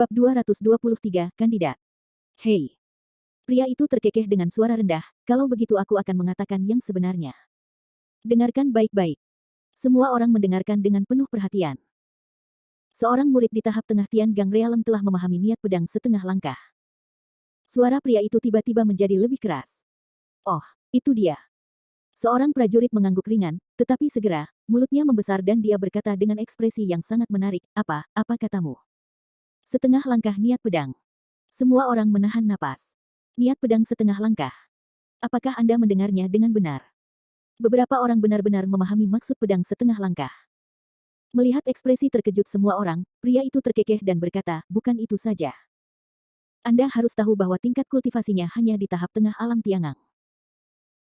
Bab 223, Kandidat. Hei. Pria itu terkekeh dengan suara rendah, kalau begitu aku akan mengatakan yang sebenarnya. Dengarkan baik-baik. Semua orang mendengarkan dengan penuh perhatian. Seorang murid di tahap tengah Tian Gang Realem telah memahami niat pedang setengah langkah. Suara pria itu tiba-tiba menjadi lebih keras. Oh, itu dia. Seorang prajurit mengangguk ringan, tetapi segera, mulutnya membesar dan dia berkata dengan ekspresi yang sangat menarik, apa katamu? Setengah langkah niat pedang. Semua orang menahan napas. Niat pedang setengah langkah. Apakah Anda mendengarnya dengan benar? Beberapa orang benar-benar memahami maksud pedang setengah langkah. Melihat ekspresi terkejut semua orang, pria itu terkekeh dan berkata, bukan itu saja. Anda harus tahu bahwa tingkat kultivasinya hanya di tahap tengah alam Tiangang.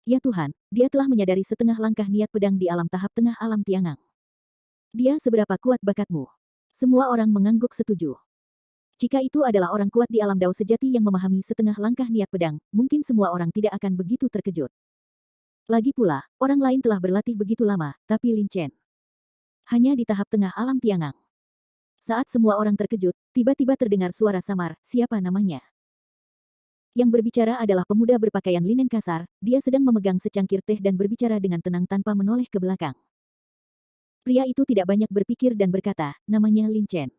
Ya Tuhan, dia telah menyadari setengah langkah niat pedang di alam tahap tengah alam Tiangang. Dia seberapa kuat bakatmu? Semua orang mengangguk setuju. Jika itu adalah orang kuat di alam Dao sejati yang memahami setengah langkah niat pedang, mungkin semua orang tidak akan begitu terkejut. Lagi pula, orang lain telah berlatih begitu lama, tapi Lin Chen hanya di tahap tengah alam Tiangang. Saat semua orang terkejut, tiba-tiba terdengar suara samar, siapa namanya? Yang berbicara adalah pemuda berpakaian linen kasar, dia sedang memegang secangkir teh dan berbicara dengan tenang tanpa menoleh ke belakang. Pria itu tidak banyak berpikir dan berkata, namanya Lin Chen.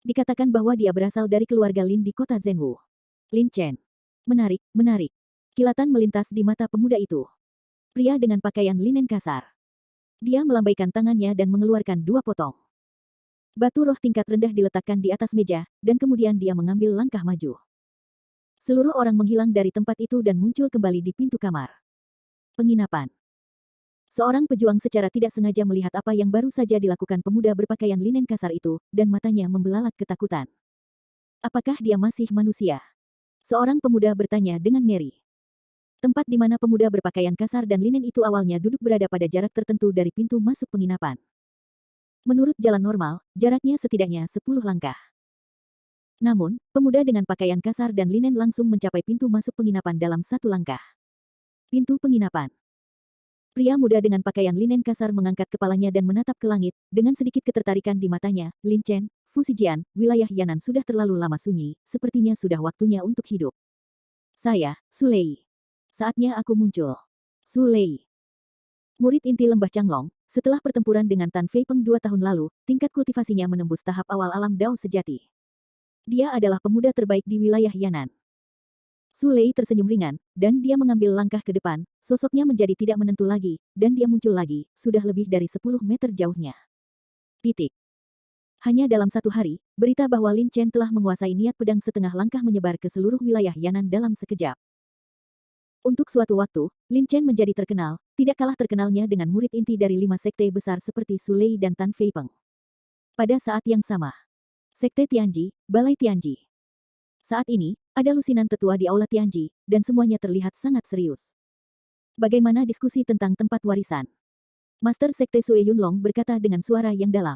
Dikatakan bahwa dia berasal dari keluarga Lin di kota Zhenwu. Lin Chen. Menarik, menarik. Kilatan melintas di mata pemuda itu. Pria dengan pakaian linen kasar. Dia melambaikan tangannya dan mengeluarkan 2 potong. Batu roh tingkat rendah diletakkan di atas meja, dan kemudian dia mengambil langkah maju. Seluruh orang menghilang dari tempat itu dan muncul kembali di pintu kamar. Penginapan. Seorang pejuang secara tidak sengaja melihat apa yang baru saja dilakukan pemuda berpakaian linen kasar itu, dan matanya membelalak ketakutan. Apakah dia masih manusia? Seorang pemuda bertanya dengan ngeri. Tempat di mana pemuda berpakaian kasar dan linen itu awalnya duduk berada pada jarak tertentu dari pintu masuk penginapan. Menurut jalan normal, jaraknya setidaknya 10 langkah. Namun, pemuda dengan pakaian kasar dan linen langsung mencapai pintu masuk penginapan dalam 1 langkah. Pintu penginapan. Pria muda dengan pakaian linen kasar mengangkat kepalanya dan menatap ke langit, dengan sedikit ketertarikan di matanya, Lin Chen, Fu Zijian, wilayah Yanan sudah terlalu lama sunyi, sepertinya sudah waktunya untuk hidup. Saya, Su Lei. Saatnya aku muncul. Su Lei. Murid inti lembah Changlong, setelah pertempuran dengan Tan Fei Peng 2 tahun lalu, tingkat kultivasinya menembus tahap awal alam Dao sejati. Dia adalah pemuda terbaik di wilayah Yanan. Su Lei tersenyum ringan, dan dia mengambil langkah ke depan, sosoknya menjadi tidak menentu lagi, dan dia muncul lagi, sudah lebih dari 10 meter jauhnya. Titik. Hanya dalam 1 hari, berita bahwa Lin Chen telah menguasai niat pedang setengah langkah menyebar ke seluruh wilayah Yanan dalam sekejap. Untuk suatu waktu, Lin Chen menjadi terkenal, tidak kalah terkenalnya dengan murid inti dari 5 sekte besar seperti Su Lei dan Tan Fei Peng. Pada saat yang sama, Sekte Tianji, Balai Tianji. Saat ini, ada lusinan tetua di Aula Tianji, dan semuanya terlihat sangat serius. Bagaimana diskusi tentang tempat warisan? Master Sekte Sue Yunlong berkata dengan suara yang dalam.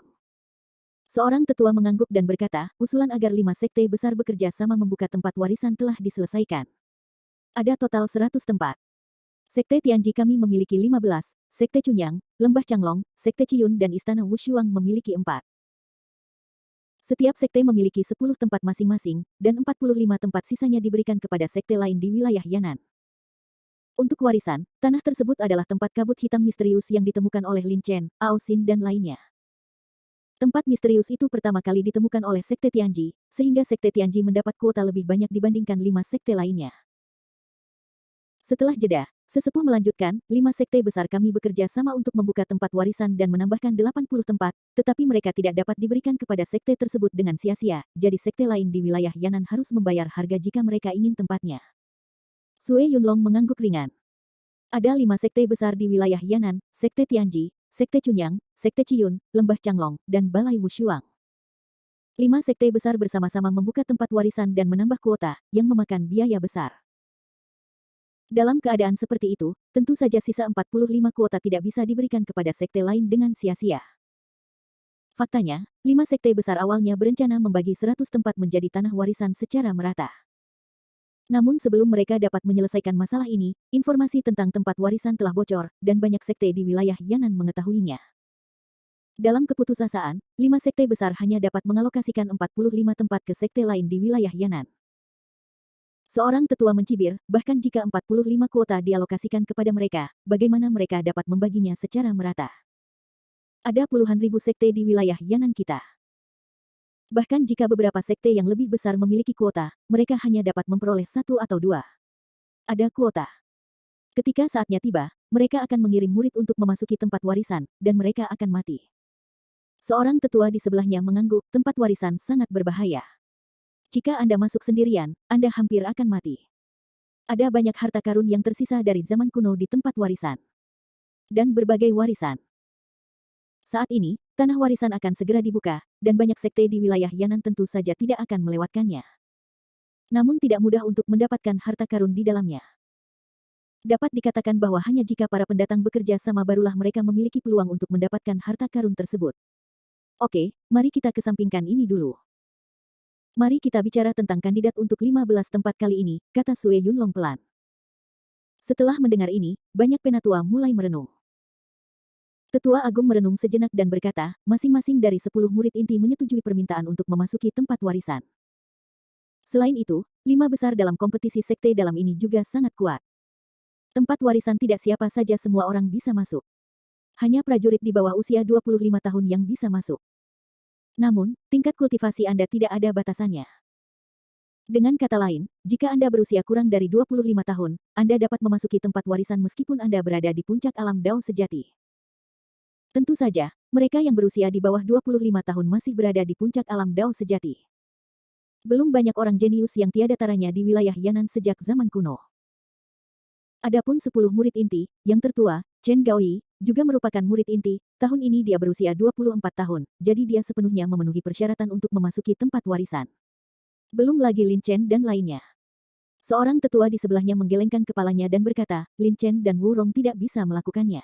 Seorang tetua mengangguk dan berkata, usulan agar 5 sekte besar bekerja sama membuka tempat warisan telah diselesaikan. Ada total 100 tempat. Sekte Tianji kami memiliki 15, Sekte Chunyang, Lembah Changlong, Sekte Ciyun dan Istana Wushuang memiliki 4. Setiap sekte memiliki 10 tempat masing-masing, dan 45 tempat sisanya diberikan kepada sekte lain di wilayah Yanan. Untuk warisan, tanah tersebut adalah tempat kabut hitam misterius yang ditemukan oleh Lin Chen, Ao Xin dan lainnya. Tempat misterius itu pertama kali ditemukan oleh Sekte Tianji, sehingga Sekte Tianji mendapat kuota lebih banyak dibandingkan 5 sekte lainnya. Setelah jeda, sesepuh melanjutkan, 5 sekte besar kami bekerja sama untuk membuka tempat warisan dan menambahkan 80 tempat, tetapi mereka tidak dapat diberikan kepada sekte tersebut dengan sia-sia, jadi sekte lain di wilayah Yanan harus membayar harga jika mereka ingin tempatnya. Sue Yunlong mengangguk ringan. Ada 5 sekte besar di wilayah Yanan, Sekte Tianji, Sekte Chunyang, Sekte Ciyun, Lembah Changlong, dan Balai Wushuang. 5 sekte besar bersama-sama membuka tempat warisan dan menambah kuota, yang memakan biaya besar. Dalam keadaan seperti itu, tentu saja sisa 45 kuota tidak bisa diberikan kepada sekte lain dengan sia-sia. Faktanya, 5 sekte besar awalnya berencana membagi 100 tempat menjadi tanah warisan secara merata. Namun sebelum mereka dapat menyelesaikan masalah ini, informasi tentang tempat warisan telah bocor, dan banyak sekte di wilayah Yanan mengetahuinya. Dalam keputusasaan, 5 sekte besar hanya dapat mengalokasikan 45 tempat ke sekte lain di wilayah Yan'an. Seorang tetua mencibir, bahkan jika 45 kuota dialokasikan kepada mereka, bagaimana mereka dapat membaginya secara merata? Ada puluhan ribu sekte di wilayah Yan'an kita. Bahkan jika beberapa sekte yang lebih besar memiliki kuota, mereka hanya dapat memperoleh 1 atau 2. Ada kuota. Ketika saatnya tiba, mereka akan mengirim murid untuk memasuki tempat warisan, dan mereka akan mati. Seorang tetua di sebelahnya mengangguk, tempat warisan sangat berbahaya. Jika Anda masuk sendirian, Anda hampir akan mati. Ada banyak harta karun yang tersisa dari zaman kuno di tempat warisan. Dan berbagai warisan. Saat ini, tanah warisan akan segera dibuka, dan banyak sekte di wilayah Yan'an tentu saja tidak akan melewatkannya. Namun tidak mudah untuk mendapatkan harta karun di dalamnya. Dapat dikatakan bahwa hanya jika para pendatang bekerja sama barulah mereka memiliki peluang untuk mendapatkan harta karun tersebut. Oke, mari kita kesampingkan ini dulu. Mari kita bicara tentang kandidat untuk 15 tempat kali ini, kata Sue Yunlong pelan. Setelah mendengar ini, banyak penatua mulai merenung. Tetua Agung merenung sejenak dan berkata, masing-masing dari 10 murid inti menyetujui permintaan untuk memasuki tempat warisan. Selain itu, 5 besar dalam kompetisi sekte dalam ini juga sangat kuat. Tempat warisan tidak siapa saja semua orang bisa masuk. Hanya prajurit di bawah usia 25 tahun yang bisa masuk. Namun, tingkat kultivasi Anda tidak ada batasannya. Dengan kata lain, jika Anda berusia kurang dari 25 tahun, Anda dapat memasuki tempat warisan meskipun Anda berada di puncak alam Dao sejati. Tentu saja, mereka yang berusia di bawah 25 tahun masih berada di puncak alam Dao sejati. Belum banyak orang jenius yang tiada taranya di wilayah Yan'an sejak zaman kuno. Adapun 10 murid inti, yang tertua, Chen Gaoyi, juga merupakan murid inti, tahun ini dia berusia 24 tahun, jadi dia sepenuhnya memenuhi persyaratan untuk memasuki tempat warisan. Belum lagi Lin Chen dan lainnya. Seorang tetua di sebelahnya menggelengkan kepalanya dan berkata, Lin Chen dan Wu Rong tidak bisa melakukannya.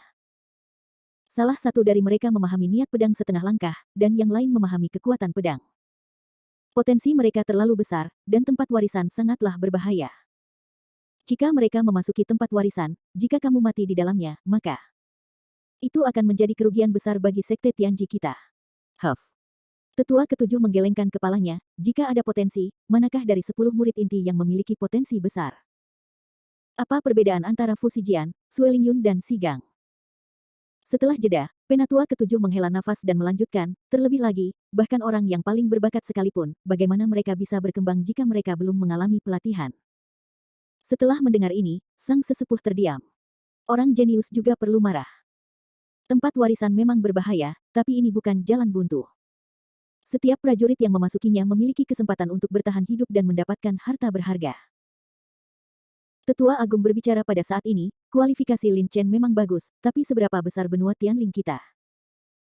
Salah satu dari mereka memahami niat pedang setengah langkah, dan yang lain memahami kekuatan pedang. Potensi mereka terlalu besar, dan tempat warisan sangatlah berbahaya. Jika mereka memasuki tempat warisan, jika kamu mati di dalamnya, maka itu akan menjadi kerugian besar bagi sekte Tianji kita. Huff. Tetua ketujuh menggelengkan kepalanya, jika ada potensi, manakah dari 10 murid inti yang memiliki potensi besar? Apa perbedaan antara Fu Zijian, Sue Lingyun dan Si Gang? Setelah jeda, penatua ketujuh menghela nafas dan melanjutkan, terlebih lagi, bahkan orang yang paling berbakat sekalipun, bagaimana mereka bisa berkembang jika mereka belum mengalami pelatihan. Setelah mendengar ini, sang sesepuh terdiam. Orang jenius juga perlu marah. Tempat warisan memang berbahaya, tapi ini bukan jalan buntu. Setiap prajurit yang memasukinya memiliki kesempatan untuk bertahan hidup dan mendapatkan harta berharga. Tetua Agung berbicara pada saat ini, kualifikasi Lin Chen memang bagus, tapi seberapa besar benua Tianling kita?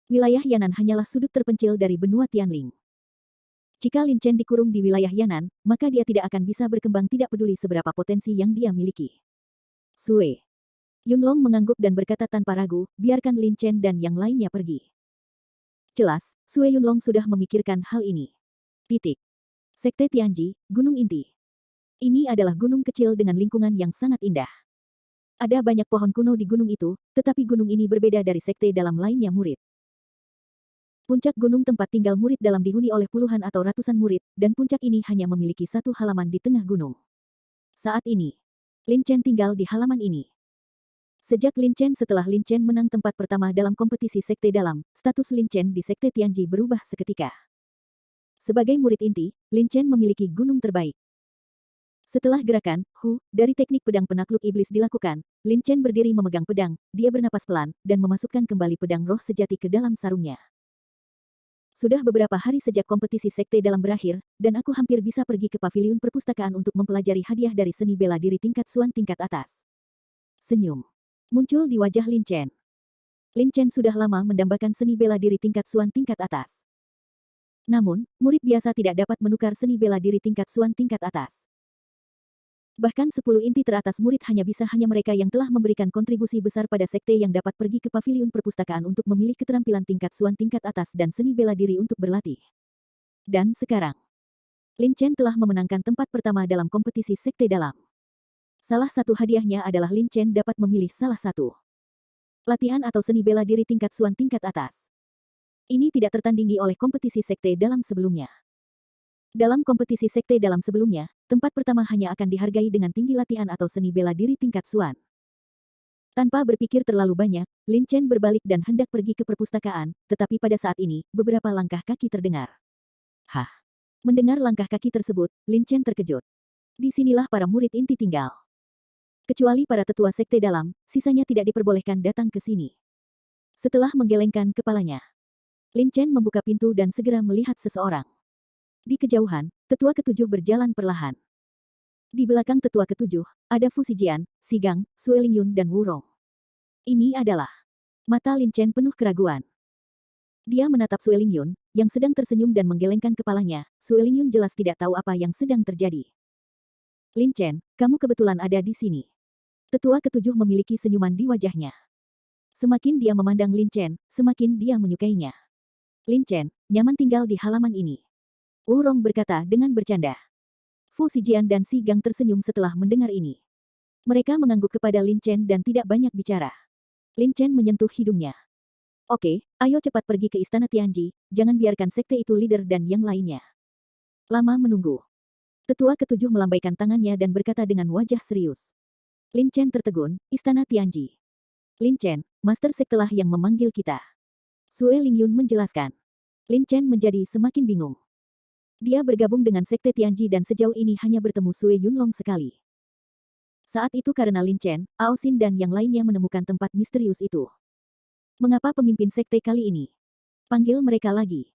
Wilayah Yan'an hanyalah sudut terpencil dari benua Tianling. Jika Lin Chen dikurung di wilayah Yan'an, maka dia tidak akan bisa berkembang tidak peduli seberapa potensi yang dia miliki. Sue Yunlong mengangguk dan berkata tanpa ragu, biarkan Lin Chen dan yang lainnya pergi. Jelas, Sue Yunlong sudah memikirkan hal ini. Titik. Sekte Tianji, Gunung Inti. Ini adalah gunung kecil dengan lingkungan yang sangat indah. Ada banyak pohon kuno di gunung itu, tetapi gunung ini berbeda dari sekte dalam lainnya murid. Puncak gunung tempat tinggal murid dalam dihuni oleh puluhan atau ratusan murid, dan puncak ini hanya memiliki satu halaman di tengah gunung. Saat ini, Lin Chen tinggal di halaman ini. Sejak Lin Chen setelah Lin Chen menang tempat pertama dalam kompetisi sekte dalam, status Lin Chen di sekte Tianji berubah seketika. Sebagai murid inti, Lin Chen memiliki gunung terbaik. Setelah gerakan, dari teknik pedang penakluk iblis dilakukan, Lin Chen berdiri memegang pedang, dia bernapas pelan, dan memasukkan kembali pedang roh sejati ke dalam sarungnya. Sudah beberapa hari sejak kompetisi sekte dalam berakhir, dan aku hampir bisa pergi ke paviliun perpustakaan untuk mempelajari hadiah dari seni bela diri tingkat Suan tingkat atas. Senyum muncul di wajah Lin Chen. Lin Chen sudah lama mendambakan seni bela diri tingkat Suan tingkat atas. Namun, murid biasa tidak dapat menukar seni bela diri tingkat Suan tingkat atas. Bahkan 10 inti teratas murid hanya mereka yang telah memberikan kontribusi besar pada sekte yang dapat pergi ke paviliun perpustakaan untuk memilih keterampilan tingkat Suan tingkat atas dan seni bela diri untuk berlatih. Dan sekarang, Lin Chen telah memenangkan tempat pertama dalam kompetisi sekte dalam. Salah satu hadiahnya adalah Lin Chen dapat memilih salah satu latihan atau seni bela diri tingkat Suan tingkat atas. Ini tidak tertandingi oleh kompetisi sekte dalam sebelumnya. Dalam kompetisi sekte dalam sebelumnya, tempat pertama hanya akan dihargai dengan tinggi latihan atau seni bela diri tingkat Suan. Tanpa berpikir terlalu banyak, Lin Chen berbalik dan hendak pergi ke perpustakaan, tetapi pada saat ini, beberapa langkah kaki terdengar. Hah? Mendengar langkah kaki tersebut, Lin Chen terkejut. Disinilah para murid inti tinggal. Kecuali para tetua sekte dalam, sisanya tidak diperbolehkan datang ke sini. Setelah menggelengkan kepalanya, Lin Chen membuka pintu dan segera melihat seseorang. Di kejauhan, tetua ketujuh berjalan perlahan. Di belakang tetua ketujuh, ada Fu Zijian, Sigang, Sue Lingyun dan Wurong. Ini adalah mata Lin Chen penuh keraguan. Dia menatap Sue Lingyun, yang sedang tersenyum dan menggelengkan kepalanya. Sue Lingyun jelas tidak tahu apa yang sedang terjadi. Lin Chen, kamu kebetulan ada di sini. Tetua ketujuh memiliki senyuman di wajahnya. Semakin dia memandang Lin Chen, semakin dia menyukainya. Lin Chen, nyaman tinggal di halaman ini. Wurong berkata dengan bercanda. Fu Zijian dan Sigang tersenyum setelah mendengar ini. Mereka mengangguk kepada Lin Chen dan tidak banyak bicara. Lin Chen menyentuh hidungnya. Oke, ayo cepat pergi ke Istana Tianji, jangan biarkan sekte itu leader dan yang lainnya. Lama menunggu. Tetua ketujuh melambaikan tangannya dan berkata dengan wajah serius. Lin Chen tertegun, Istana Tianji. Lin Chen, master sektelah yang memanggil kita. Sue Lingyun menjelaskan. Lin Chen menjadi semakin bingung. Dia bergabung dengan sekte Tianji dan sejauh ini hanya bertemu Sue Yunlong sekali. Saat itu karena Lin Chen, Ao Xin dan yang lainnya menemukan tempat misterius itu. Mengapa pemimpin sekte kali ini? Panggil mereka lagi.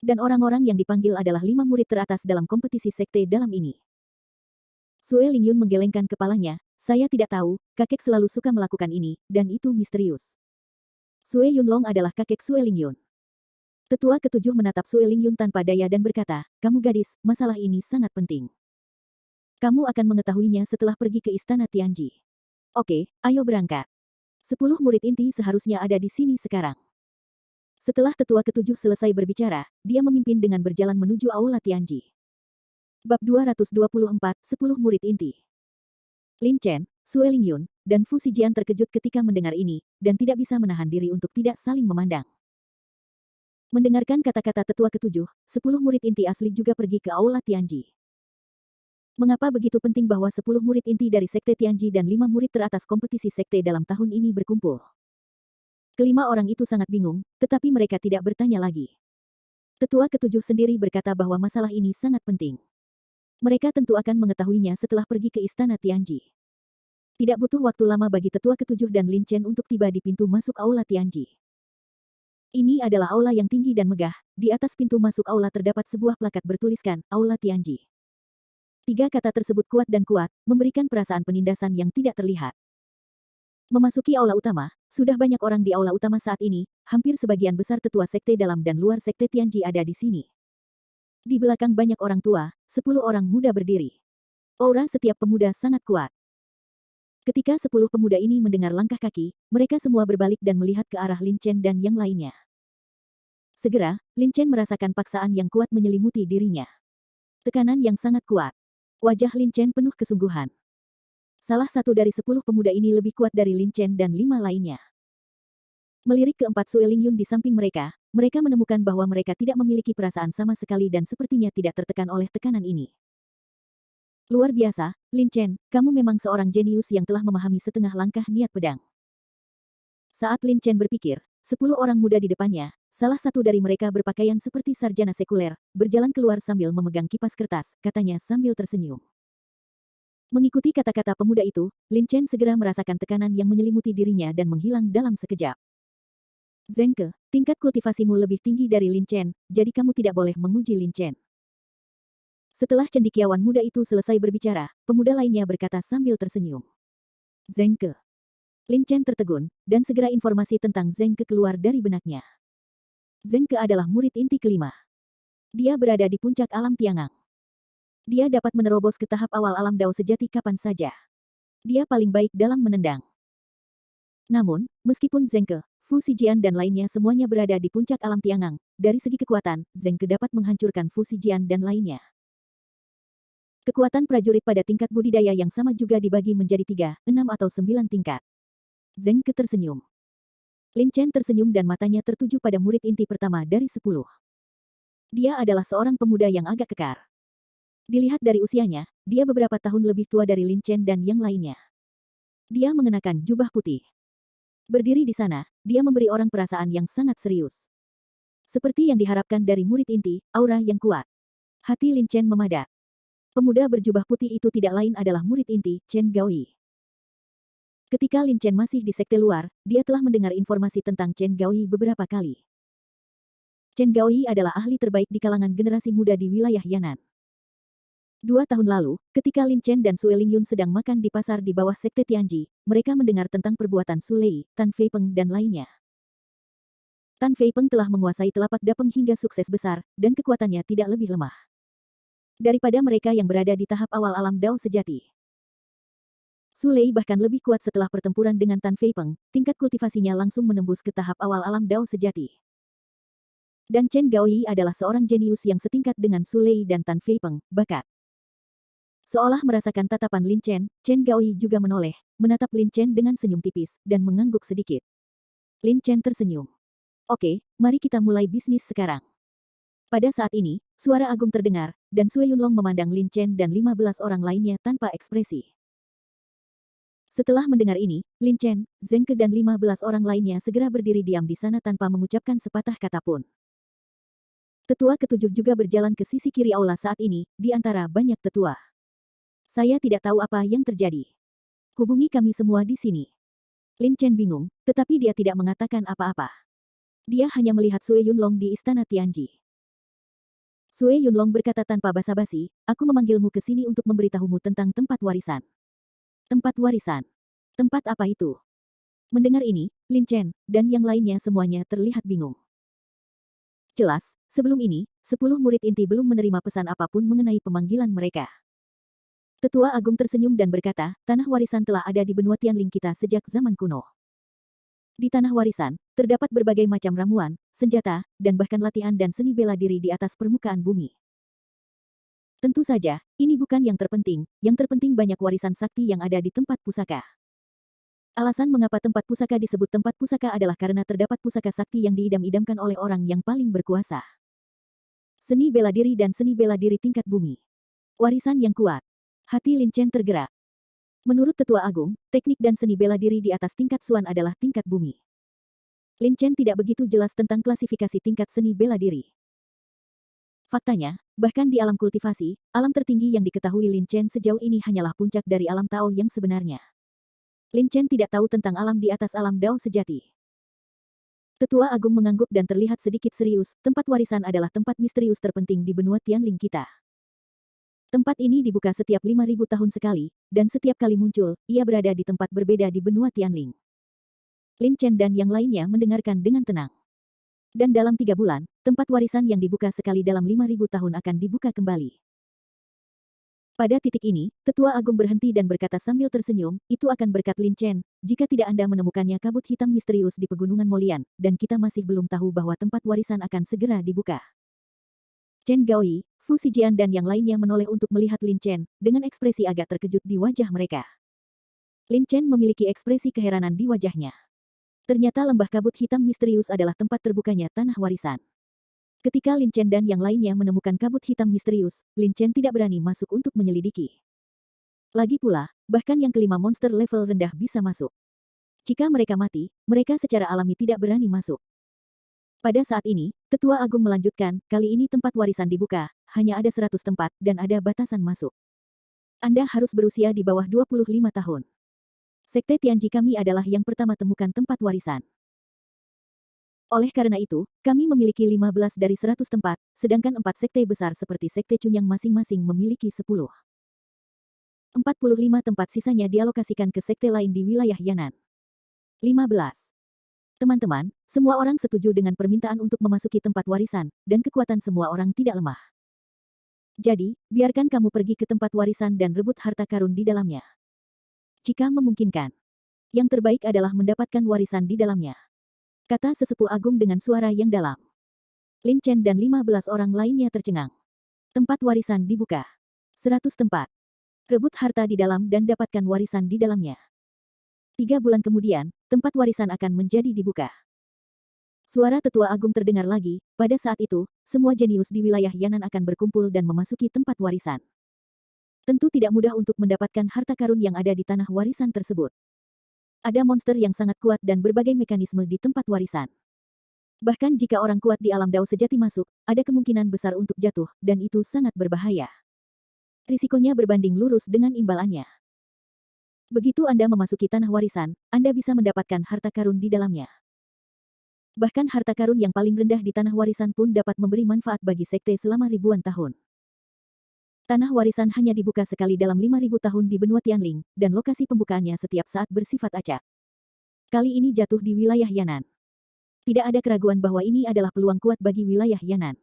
Dan orang-orang yang dipanggil adalah 5 murid teratas dalam kompetisi sekte dalam ini. Sue Lingyun menggelengkan kepalanya, saya tidak tahu, kakek selalu suka melakukan ini, dan itu misterius. Sue Yunlong adalah kakek Sue Lingyun. Tetua ketujuh menatap Sue Lingyun tanpa daya dan berkata, kamu gadis, masalah ini sangat penting. Kamu akan mengetahuinya setelah pergi ke Istana Tianji. Oke, ayo berangkat. 10 murid inti seharusnya ada di sini sekarang. Setelah tetua ketujuh selesai berbicara, dia memimpin dengan berjalan menuju Aula Tianji. Bab 224, 10 murid inti. Lin Chen, Sue Lingyun, dan Fu Zijian terkejut ketika mendengar ini, dan tidak bisa menahan diri untuk tidak saling memandang. Mendengarkan kata-kata tetua ketujuh, 10 murid inti asli juga pergi ke Aula Tianji. Mengapa begitu penting bahwa 10 murid inti dari sekte Tianji dan 5 murid teratas kompetisi sekte dalam tahun ini berkumpul? Kelima orang itu sangat bingung, tetapi mereka tidak bertanya lagi. Tetua ketujuh sendiri berkata bahwa masalah ini sangat penting. Mereka tentu akan mengetahuinya setelah pergi ke Istana Tianji. Tidak butuh waktu lama bagi tetua ketujuh dan Lin Chen untuk tiba di pintu masuk Aula Tianji. Ini adalah aula yang tinggi dan megah, di atas pintu masuk aula terdapat sebuah plakat bertuliskan, Aula Tianji. 3 kata tersebut kuat dan kuat, memberikan perasaan penindasan yang tidak terlihat. Memasuki aula utama, sudah banyak orang di aula utama saat ini, hampir sebagian besar tetua sekte dalam dan luar sekte Tianji ada di sini. Di belakang banyak orang tua, 10 orang muda berdiri. Aura setiap pemuda sangat kuat. Ketika 10 pemuda ini mendengar langkah kaki, mereka semua berbalik dan melihat ke arah Lin Chen dan yang lainnya. Segera, Lin Chen merasakan paksaan yang kuat menyelimuti dirinya. Tekanan yang sangat kuat. Wajah Lin Chen penuh kesungguhan. Salah satu dari 10 pemuda ini lebih kuat dari Lin Chen dan 5 lainnya. Melirik keempat Sue Lingyun di samping mereka, mereka menemukan bahwa mereka tidak memiliki perasaan sama sekali dan sepertinya tidak tertekan oleh tekanan ini. Luar biasa, Lin Chen, kamu memang seorang jenius yang telah memahami setengah langkah niat pedang. Saat Lin Chen berpikir, 10 orang muda di depannya, salah satu dari mereka berpakaian seperti sarjana sekuler, berjalan keluar sambil memegang kipas kertas, katanya sambil tersenyum. Mengikuti kata-kata pemuda itu, Lin Chen segera merasakan tekanan yang menyelimuti dirinya dan menghilang dalam sekejap. Zheng Ke, tingkat kultivasimu lebih tinggi dari Lin Chen, jadi kamu tidak boleh menguji Lin Chen. Setelah cendekiawan muda itu selesai berbicara, pemuda lainnya berkata sambil tersenyum. Zheng Ke. Lin Chen tertegun, dan segera informasi tentang Zheng Ke keluar dari benaknya. Zheng Ke adalah murid inti kelima. Dia berada di puncak alam Tiangang. Dia dapat menerobos ke tahap awal alam Dao sejati kapan saja. Dia paling baik dalam menendang. Namun, meskipun Zheng Ke, Fu Zijian dan lainnya semuanya berada di puncak alam Tiangang, dari segi kekuatan, Zheng Ke dapat menghancurkan Fu Zijian dan lainnya. Kekuatan prajurit pada tingkat budidaya yang sama juga dibagi menjadi 3, 6 atau 9 tingkat. Zheng Ke tersenyum. Lin Chen tersenyum dan matanya tertuju pada murid inti pertama dari 10. Dia adalah seorang pemuda yang agak kekar. Dilihat dari usianya, dia beberapa tahun lebih tua dari Lin Chen dan yang lainnya. Dia mengenakan jubah putih. Berdiri di sana, dia memberi orang perasaan yang sangat serius. Seperti yang diharapkan dari murid inti, aura yang kuat. Hati Lin Chen memadat. Pemuda berjubah putih itu tidak lain adalah murid inti, Chen Gaoyi. Ketika Lin Chen masih di sekte luar, dia telah mendengar informasi tentang Chen Gaoyi beberapa kali. Chen Gaoyi adalah ahli terbaik di kalangan generasi muda di wilayah Yan'an. 2 tahun lalu, ketika Lin Chen dan Sue Lingyun sedang makan di pasar di bawah sekte Tianji, mereka mendengar tentang perbuatan Su Lei, Tan Feipeng dan lainnya. Tan Feipeng telah menguasai telapak dapeng hingga sukses besar, dan kekuatannya tidak lebih lemah daripada mereka yang berada di tahap awal alam Dao sejati. Su Lei bahkan lebih kuat setelah pertempuran dengan Tan Feipeng, tingkat kultivasinya langsung menembus ke tahap awal alam Dao sejati. Dan Chen Gaoyi adalah seorang jenius yang setingkat dengan Su Lei dan Tan Feipeng, bakat. Seolah merasakan tatapan Lin Chen, Chen Gaoyi juga menoleh, menatap Lin Chen dengan senyum tipis, dan mengangguk sedikit. Lin Chen tersenyum. Oke, mari kita mulai bisnis sekarang. Pada saat ini, suara agung terdengar, dan Sue Yunlong memandang Lin Chen dan 15 orang lainnya tanpa ekspresi. Setelah mendengar ini, Lin Chen, Zheng Ke dan 15 orang lainnya segera berdiri diam di sana tanpa mengucapkan sepatah kata pun. Tetua ketujuh juga berjalan ke sisi kiri aula saat ini, di antara banyak tetua. Saya tidak tahu apa yang terjadi. Hubungi kami semua di sini. Lin Chen bingung, tetapi dia tidak mengatakan apa-apa. Dia hanya melihat Sue Yunlong di istana Tianji. Sue Yunlong berkata tanpa basa-basi, aku memanggilmu ke sini untuk memberitahumu tentang tempat warisan. Tempat warisan. Tempat apa itu? Mendengar ini, Lin Chen, dan yang lainnya semuanya terlihat bingung. Jelas, sebelum ini, 10 murid inti belum menerima pesan apapun mengenai pemanggilan mereka. Tetua Agung tersenyum dan berkata, tanah warisan telah ada di benua Tianling kita sejak zaman kuno. Di tanah warisan, terdapat berbagai macam ramuan, senjata, dan bahkan latihan dan seni bela diri di atas permukaan bumi. Tentu saja, ini bukan yang terpenting banyak warisan sakti yang ada di tempat pusaka. Alasan mengapa tempat pusaka disebut tempat pusaka adalah karena terdapat pusaka sakti yang diidam-idamkan oleh orang yang paling berkuasa. Seni bela diri dan seni bela diri tingkat bumi. Warisan yang kuat. Hati Lin Chen tergerak. Menurut Tetua Agung, teknik dan seni bela diri di atas tingkat Suan adalah tingkat bumi. Lin Chen tidak begitu jelas tentang klasifikasi tingkat seni bela diri. Faktanya, bahkan di alam kultivasi, alam tertinggi yang diketahui Lin Chen sejauh ini hanyalah puncak dari alam Tao yang sebenarnya. Lin Chen tidak tahu tentang alam di atas alam Dao sejati. Tetua Agung mengangguk dan terlihat sedikit serius, tempat warisan adalah tempat misterius terpenting di benua Tianling kita. Tempat ini dibuka setiap 5.000 tahun sekali, dan setiap kali muncul, ia berada di tempat berbeda di benua Tianling. Lin Chen dan yang lainnya mendengarkan dengan tenang. Dan dalam 3 bulan, tempat warisan yang dibuka sekali dalam 5.000 tahun akan dibuka kembali. Pada titik ini, Tetua Agung berhenti dan berkata sambil tersenyum, itu akan berkat Lin Chen, jika tidak Anda menemukannya kabut hitam misterius di pegunungan Molian, dan kita masih belum tahu bahwa tempat warisan akan segera dibuka. Chen Gaoyi, Fu Zijian dan yang lainnya menoleh untuk melihat Lin Chen, dengan ekspresi agak terkejut di wajah mereka. Lin Chen memiliki ekspresi keheranan di wajahnya. Ternyata lembah kabut hitam misterius adalah tempat terbukanya tanah warisan. Ketika Lin Chen dan yang lainnya menemukan kabut hitam misterius, Lin Chen tidak berani masuk untuk menyelidiki. Lagi pula, bahkan yang kelima monster level rendah bisa masuk. Jika mereka mati, mereka secara alami tidak berani masuk. Pada saat ini, Tetua Agung melanjutkan, kali ini tempat warisan dibuka, hanya ada 100 tempat, dan ada batasan masuk. Anda harus berusia di bawah 25 tahun. Sekte Tianji kami adalah yang pertama temukan tempat warisan. Oleh karena itu, kami memiliki 15 dari 100 tempat, sedangkan 4 sekte besar seperti Sekte Cunyang masing-masing memiliki 10. 45 tempat sisanya dialokasikan ke sekte lain di wilayah Yan'an. 15. Teman-teman, semua orang setuju dengan permintaan untuk memasuki tempat warisan, dan kekuatan semua orang tidak lemah. Jadi, biarkan kamu pergi ke tempat warisan dan rebut harta karun di dalamnya. Jika memungkinkan. Yang terbaik adalah mendapatkan warisan di dalamnya. Kata sesepuh agung dengan suara yang dalam. Lin Chen dan 15 orang lainnya tercengang. Tempat warisan dibuka. 100 tempat. Rebut harta di dalam dan dapatkan warisan di dalamnya. 3 bulan kemudian, tempat warisan akan menjadi dibuka. Suara tetua agung terdengar lagi. Pada saat itu, semua jenius di wilayah Yanan akan berkumpul dan memasuki tempat warisan. Tentu tidak mudah untuk mendapatkan harta karun yang ada di tanah warisan tersebut. Ada monster yang sangat kuat dan berbagai mekanisme di tempat warisan. Bahkan jika orang kuat di alam dao sejati masuk, ada kemungkinan besar untuk jatuh, dan itu sangat berbahaya. Risikonya berbanding lurus dengan imbalannya. Begitu Anda memasuki tanah warisan, Anda bisa mendapatkan harta karun di dalamnya. Bahkan harta karun yang paling rendah di tanah warisan pun dapat memberi manfaat bagi sekte selama ribuan tahun. Tanah warisan hanya dibuka sekali dalam 5.000 tahun di benua Tianling, dan lokasi pembukaannya setiap saat bersifat acak. Kali ini jatuh di wilayah Yan'an. Tidak ada keraguan bahwa ini adalah peluang kuat bagi wilayah Yan'an.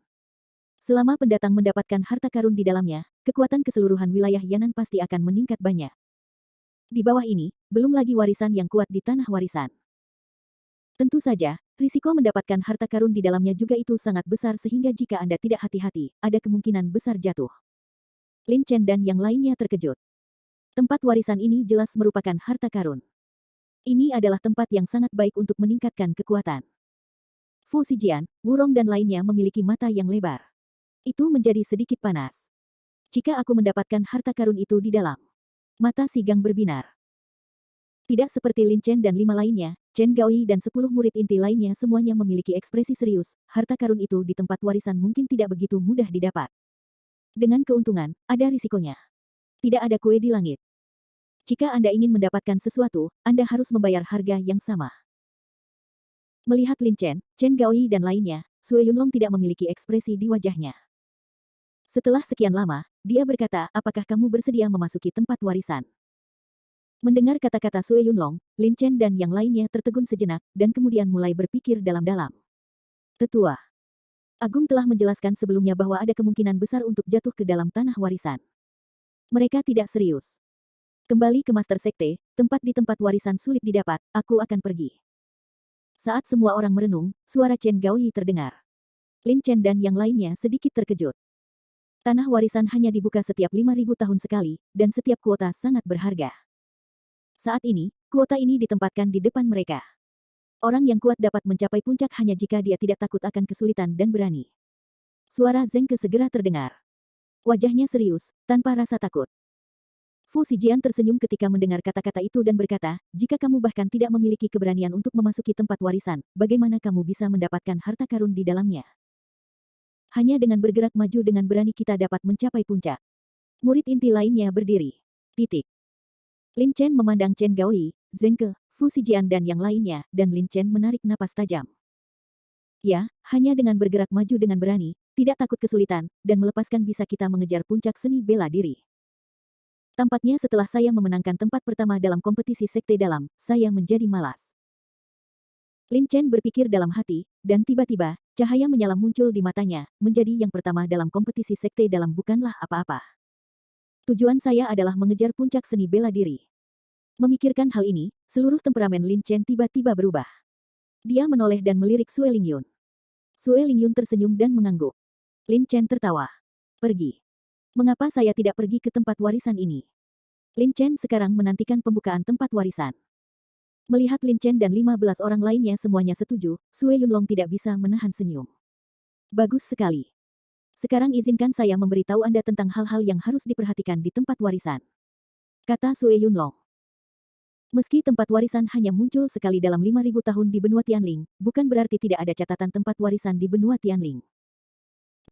Selama pendatang mendapatkan harta karun di dalamnya, kekuatan keseluruhan wilayah Yan'an pasti akan meningkat banyak. Di bawah ini, belum lagi warisan yang kuat di tanah warisan. Tentu saja, risiko mendapatkan harta karun di dalamnya juga itu sangat besar sehingga jika Anda tidak hati-hati, ada kemungkinan besar jatuh. Lin Chen dan yang lainnya terkejut. Tempat warisan ini jelas merupakan harta karun. Ini adalah tempat yang sangat baik untuk meningkatkan kekuatan. Fu Zijian, Wurong dan lainnya memiliki mata yang lebar. Itu menjadi sedikit panas. Jika aku mendapatkan harta karun itu di dalam. Mata si Gang berbinar. Tidak seperti Lin Chen dan 5 lainnya, Chen Gaoyi dan 10 murid inti lainnya semuanya memiliki ekspresi serius. Harta karun itu di tempat warisan mungkin tidak begitu mudah didapat. Dengan keuntungan, ada risikonya. Tidak ada kue di langit. Jika Anda ingin mendapatkan sesuatu, Anda harus membayar harga yang sama. Melihat Lin Chen, Chen Gaoyi dan lainnya, Sue Yunlong tidak memiliki ekspresi di wajahnya. Setelah sekian lama, dia berkata, apakah kamu bersedia memasuki tempat warisan? Mendengar kata-kata Sue Yunlong, Lin Chen dan yang lainnya tertegun sejenak, dan kemudian mulai berpikir dalam-dalam. Tetua Agung telah menjelaskan sebelumnya bahwa ada kemungkinan besar untuk jatuh ke dalam tanah warisan. Mereka tidak serius. Kembali ke Master Sekte, tempat di tempat warisan sulit didapat, aku akan pergi. Saat semua orang merenung, suara Chen Gaoyi terdengar. Lin Chen dan yang lainnya sedikit terkejut. Tanah warisan hanya dibuka setiap 5.000 tahun sekali, dan setiap kuota sangat berharga. Saat ini, kuota ini ditempatkan di depan mereka. Orang yang kuat dapat mencapai puncak hanya jika dia tidak takut akan kesulitan dan berani. Suara Zheng Ke segera terdengar. Wajahnya serius, tanpa rasa takut. Fu Zijian tersenyum ketika mendengar kata-kata itu dan berkata, jika kamu bahkan tidak memiliki keberanian untuk memasuki tempat warisan, bagaimana kamu bisa mendapatkan harta karun di dalamnya? Hanya dengan bergerak maju dengan berani kita dapat mencapai puncak. Murid inti lainnya berdiri. Titik. Lin Chen memandang Chen Gaoyi, Zheng Ke, Fu Zijian dan yang lainnya, dan Lin Chen menarik napas tajam. Ya, hanya dengan bergerak maju dengan berani, tidak takut kesulitan, dan melepaskan bisa kita mengejar puncak seni bela diri. Tampaknya setelah saya memenangkan tempat pertama dalam kompetisi sekte dalam, saya menjadi malas. Lin Chen berpikir dalam hati, dan tiba-tiba, cahaya menyala muncul di matanya, menjadi yang pertama dalam kompetisi sekte dalam bukanlah apa-apa. Tujuan saya adalah mengejar puncak seni bela diri. Memikirkan hal ini, seluruh temperamen Lin Chen tiba-tiba berubah. Dia menoleh dan melirik Sue Lingyun. Sue Lingyun tersenyum dan mengangguk. Lin Chen tertawa. Pergi. Mengapa saya tidak pergi ke tempat warisan ini? Lin Chen sekarang menantikan pembukaan tempat warisan. Melihat Lin Chen dan 15 orang lainnya semuanya setuju, Sue Yunlong tidak bisa menahan senyum. Bagus sekali. Sekarang izinkan saya memberitahu Anda tentang hal-hal yang harus diperhatikan di tempat warisan. Kata Sue Yunlong. Meski tempat warisan hanya muncul sekali dalam 5.000 tahun di benua Tianling, bukan berarti tidak ada catatan tempat warisan di benua Tianling.